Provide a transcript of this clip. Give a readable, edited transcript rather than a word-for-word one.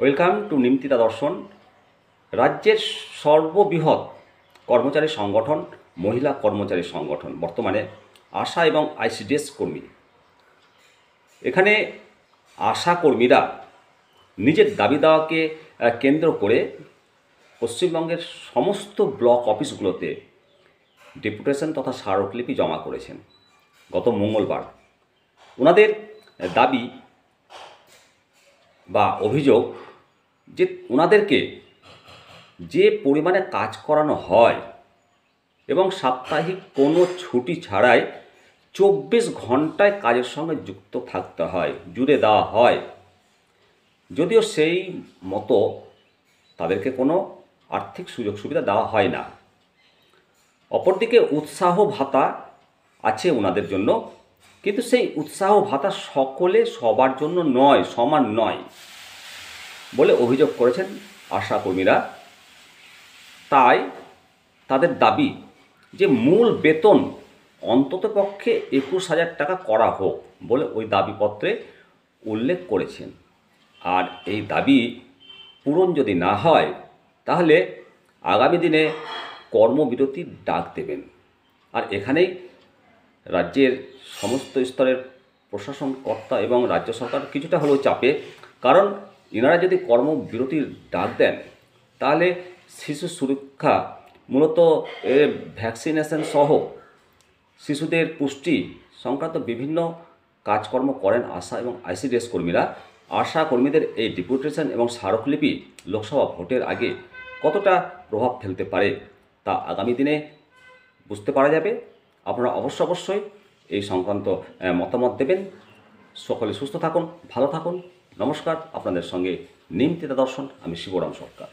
Welcome to Nimtita দর্শন। রাজ্যের সর্ববৃহৎ কর্মচারী সংগঠন মহিলা কর্মচারী সংগঠন, বর্তমানে আশা এবং আইসিডিএস কর্মী। এখানে আশা কর্মীরা নিজের দাবি দাওয়াকে কেন্দ্র করে পশ্চিমবঙ্গের সমস্ত ব্লক অফিসগুলোতে ডেপুটেশন তথা স্মারকলিপি জমা করেছেন গত মঙ্গলবার। ওনাদের দাবি বা অভিযোগ যে ওনাদেরকে যে পরিমাণে কাজ করানো হয় এবং সাপ্তাহিক কোনো ছুটি ছাড়াই 24 ঘন্টায় কাজের সঙ্গে যুক্ত থাকতে হয়, জুড়ে দেওয়া হয়, যদিও সেই মতো তাদেরকে কোনো আর্থিক সুযোগ সুবিধা দেওয়া হয় না। অপরদিকে উৎসাহ ভাতা আছে ওনাদের জন্য, কিন্তু সেই উৎসাহ ভাতা সবার জন্য নয়, সমান নয় বলে অভিযোগ করেছেন আশা কর্মীরা। তাই তাদের দাবি যে মূল বেতন অন্ততপক্ষে 21,000 টাকা করা হোক বলে ওই দাবিপত্রে উল্লেখ করেছেন। আর এই দাবি পূরণ যদি না হয় তাহলে আগামী দিনে কর্মবিরতির ডাক দেবেন। আর এখানেই রাজ্যের সমস্ত স্তরের প্রশাসন কর্তা এবং রাজ্য সরকার কিছুটা হলেও চাপে, কারণ এনারা যদি কর্মবিরতির ডাক দেন তাহলে শিশু সুরক্ষা, মূলত ভ্যাকসিনেশন সহ শিশুদের পুষ্টি সংক্রান্ত বিভিন্ন কাজকর্ম করেন আশা এবং আইসিডিএস কর্মীরা। আশা কর্মীদের এই ডেপুটেশন এবং স্মারকলিপি লোকসভা ভোটের আগে কতটা প্রভাব ফেলতে পারে তা আগামী দিনে বুঝতে পারা যাবে। আপনারা অবশ্যই এই সংক্রান্ত মতামত দেবেন। সকলে সুস্থ থাকুন, ভালো থাকুন। নমস্কার, আপনাদের সঙ্গে নিমতিতা দর্শন, আমি শিবরাম সরকার।